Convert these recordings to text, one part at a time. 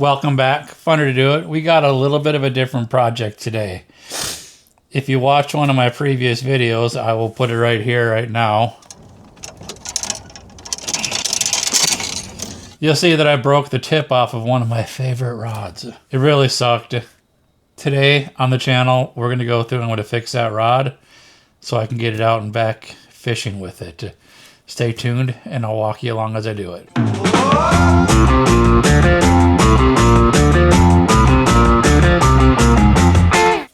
Welcome back. Funner to do it. We got a little bit of a different project today. If you watch one of my previous videos, I will put it right here, right now. You'll see that I broke the tip off of one of my favorite rods. It really sucked. Today on the channel, we're going to go through and I'm going to fix that rod so I can get it out and back fishing with it. Stay tuned and I'll walk you along as I do it.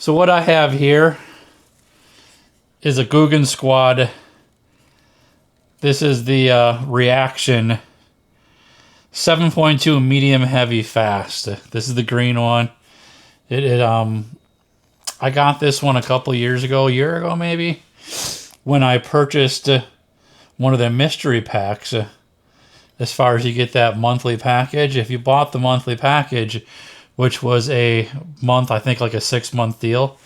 So what I have here is a Googan Squad. This is the Reaction 7.2 medium heavy fast. This is the green one. I got this one a couple years ago, a year ago maybe, when I purchased one of the mystery packs. As far as you get that monthly package, if you bought the monthly package, which was a month, I think like a 6-month deal,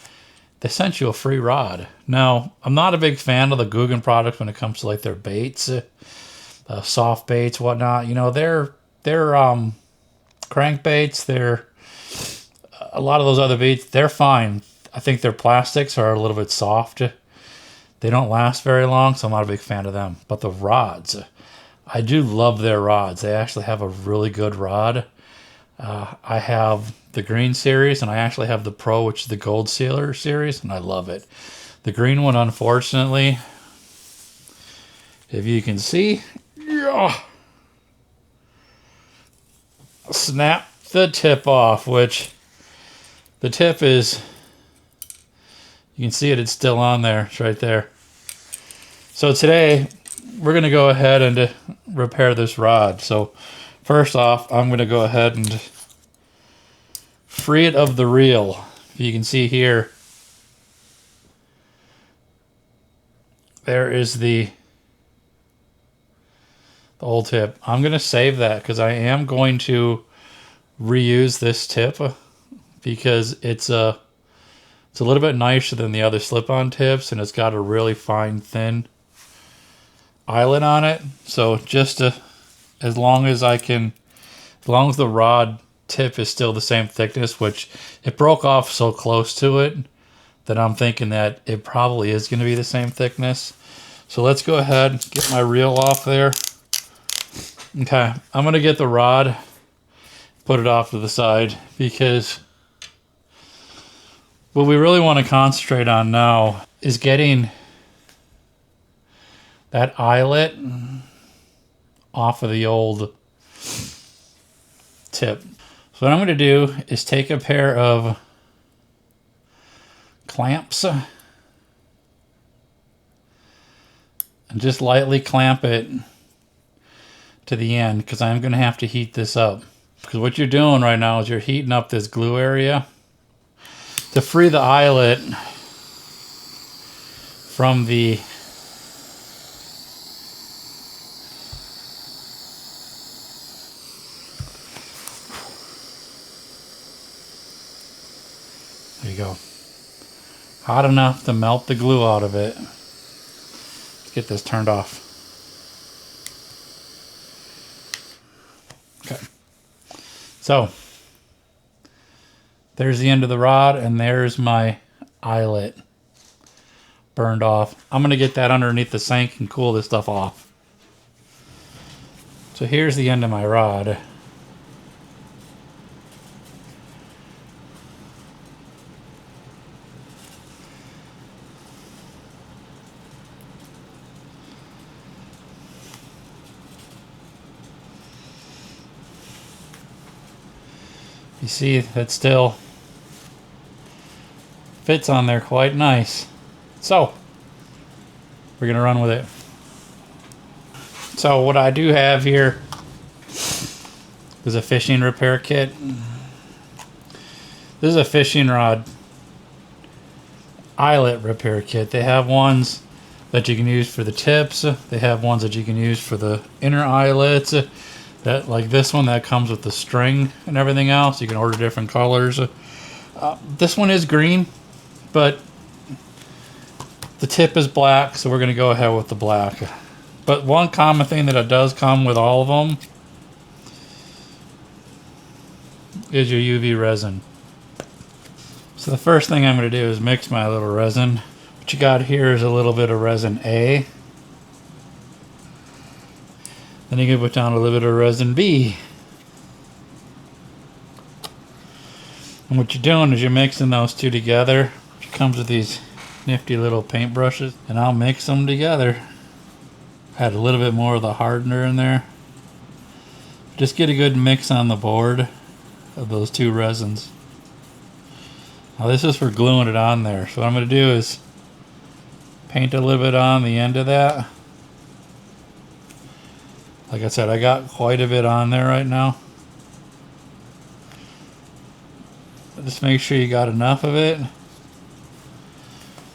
they sent you a free rod. Now, I'm not a big fan of the Googan products when it comes to like their baits, soft baits, whatnot. You know, they're crankbaits, they're a lot of those other baits, they're fine. I think their plastics are a little bit soft. They don't last very long, so I'm not a big fan of them. But the rods, I do love their rods. They actually have a really good rod. I have the green series, and I actually have the Pro, which is the Gold Sealer series, and I love it. The green one, unfortunately, if you can see, snap the tip off, which the tip is, you can see it, it's still on there. It's right there. So today, we're going to go ahead and repair this rod. So first off, I'm going to go ahead and free it of the reel. You can see here, there is the old tip. I'm going to save that because I am going to reuse this tip because it's a little bit nicer than the other slip-on tips, and it's got a really fine, thin eyelet on it. So just as long as the rod tip is still the same thickness, which it broke off so close to it that I'm thinking that it probably is going to be the same thickness. So let's go ahead and get my reel off there. Okay, I'm going to get the rod, put it off to the side, because what we really want to concentrate on now is getting that eyelet off of the old tip. So what I'm going to do is take a pair of clamps and just lightly clamp it to the end, because I'm going to have to heat this up. Because what you're doing right now is you're heating up this glue area to free the eyelet from the there you go. Hot enough to melt the glue out of it. Let's get this turned off. Okay. So there's the end of the rod, and there's my eyelet burned off. I'm going to get that underneath the sink and cool this stuff off. So here's the end of my rod. You see that still fits on there quite nice. So we're going to run with it. So what I do have here is a fishing repair kit. This is a fishing rod eyelet repair kit. They have ones that you can use for the tips. They have ones that you can use for the inner eyelets. That, like this one, that comes with the string and everything else. You can order different colors. This one is green, but the tip is black, so we're going to go ahead with the black. But one common thing that it does come with all of them is your UV resin. So the first thing I'm going to do is mix my little resin. What you got here is a little bit of resin A. Then you can put down a little bit of resin B. And what you're doing is you're mixing those two together. It comes with these nifty little paint brushes, and I'll mix them together. Add a little bit more of the hardener in there. Just get a good mix on the board of those two resins. Now this is for gluing it on there. So what I'm going to do is paint a little bit on the end of that. Like I said, I got quite a bit on there right now. Just make sure you got enough of it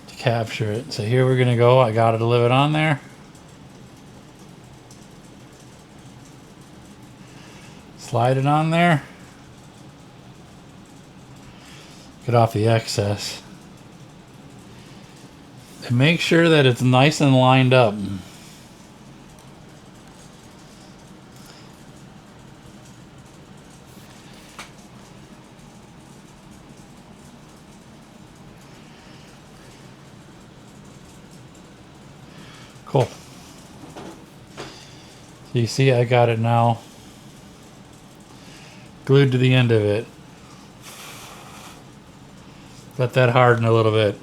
to capture it. So here we're going to go. I got it a little bit on there. Slide it on there. Get off the excess. And make sure that it's nice and lined up. Cool. So you see I got it now glued to the end of it. Let that harden a little bit.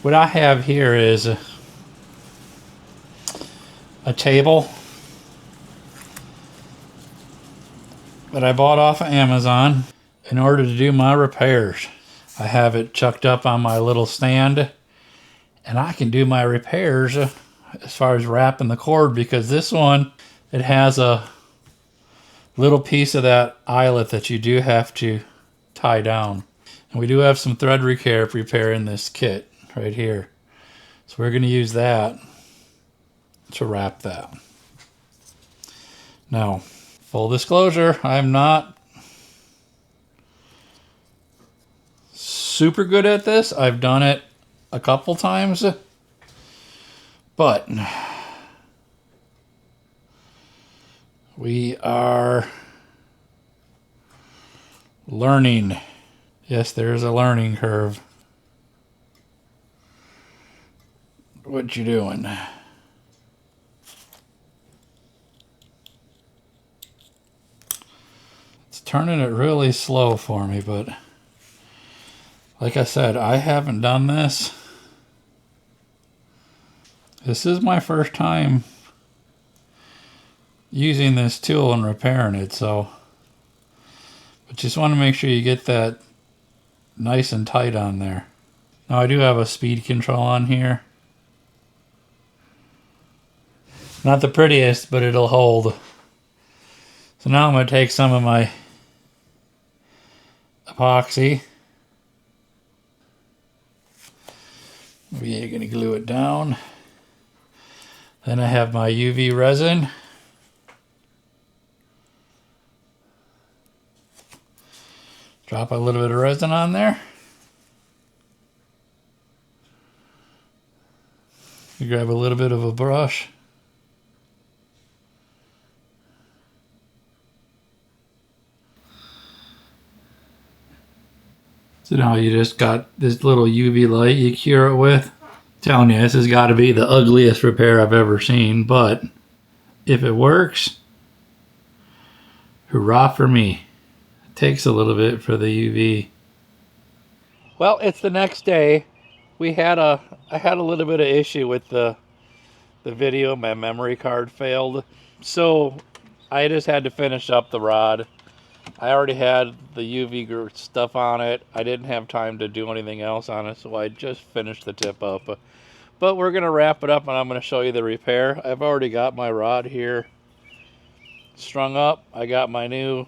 What I have here is a table that I bought off of Amazon in order to do my repairs. I have it chucked up on my little stand, and I can do my repairs as far as wrapping the cord, because this one, it has a little piece of that eyelet that you do have to tie down. And we do have some thread repair in this kit right here. So we're going to use that to wrap that. Now, full disclosure, I'm not super good at this. I've done it a couple times, but we are learning. Yes, there's a learning curve. What you doing? It's turning it really slow for me, but like I said, I haven't done this. This is my first time using this tool and repairing it, so but just want to make sure you get that nice and tight on there. Now I do have a speed control on here. Not the prettiest, but it'll hold. So now I'm going to take some of my epoxy. We're going to glue it down. Then I have my UV resin. Drop a little bit of resin on there. You grab a little bit of a brush. So now you just got this little UV light you cure it with. I'm telling you, this has got to be the ugliest repair I've ever seen, but if it works, hurrah for me. It takes a little bit for the UV. Well, it's the next day. I had a little bit of issue with the video. My memory card failed. So I just had to finish up the rod. I already had the UV stuff on it. I didn't have time to do anything else on it, so I just finished the tip up. But we're going to wrap it up, and I'm going to show you the repair. I've already got my rod here strung up. I got my new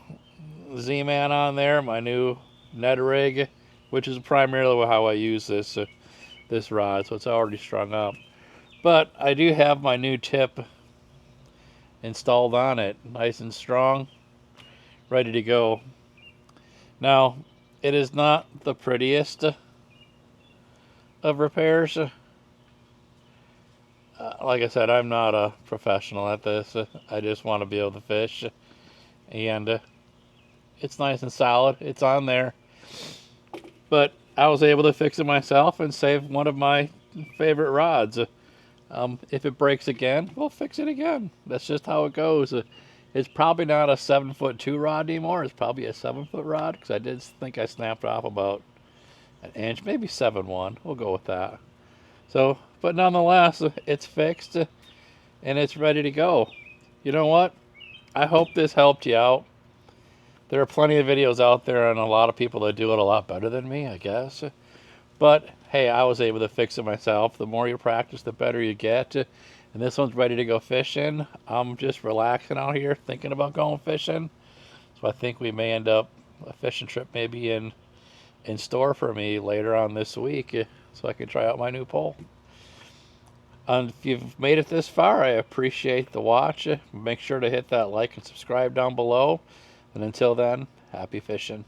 Z-Man on there, my new Ned rig, which is primarily how I use this rod, so it's already strung up. But I do have my new tip installed on it, nice and strong, ready to go. Now, it is not the prettiest of repairs. Like I said, I'm not a professional at this. I just want to be able to fish. And It's nice and solid. It's on there. But I was able to fix it myself and save one of my favorite rods. If it breaks again, we'll fix it again. That's just how it goes. It's probably not a 7'2" rod anymore. It's probably a 7-foot rod because I did think I snapped off about an inch, maybe 7'1". We'll go with that. So, but nonetheless, it's fixed and it's ready to go. You know what? I hope this helped you out. There are plenty of videos out there and a lot of people that do it a lot better than me, I guess. But hey, I was able to fix it myself. The more you practice, the better you get. And this one's ready to go fishing. I'm just relaxing out here thinking about going fishing. So I think we may end up a fishing trip maybe in store for me later on this week so I can try out my new pole. And if you've made it this far, I appreciate the watch. Make sure to hit that like and subscribe down below. And until then, happy fishing.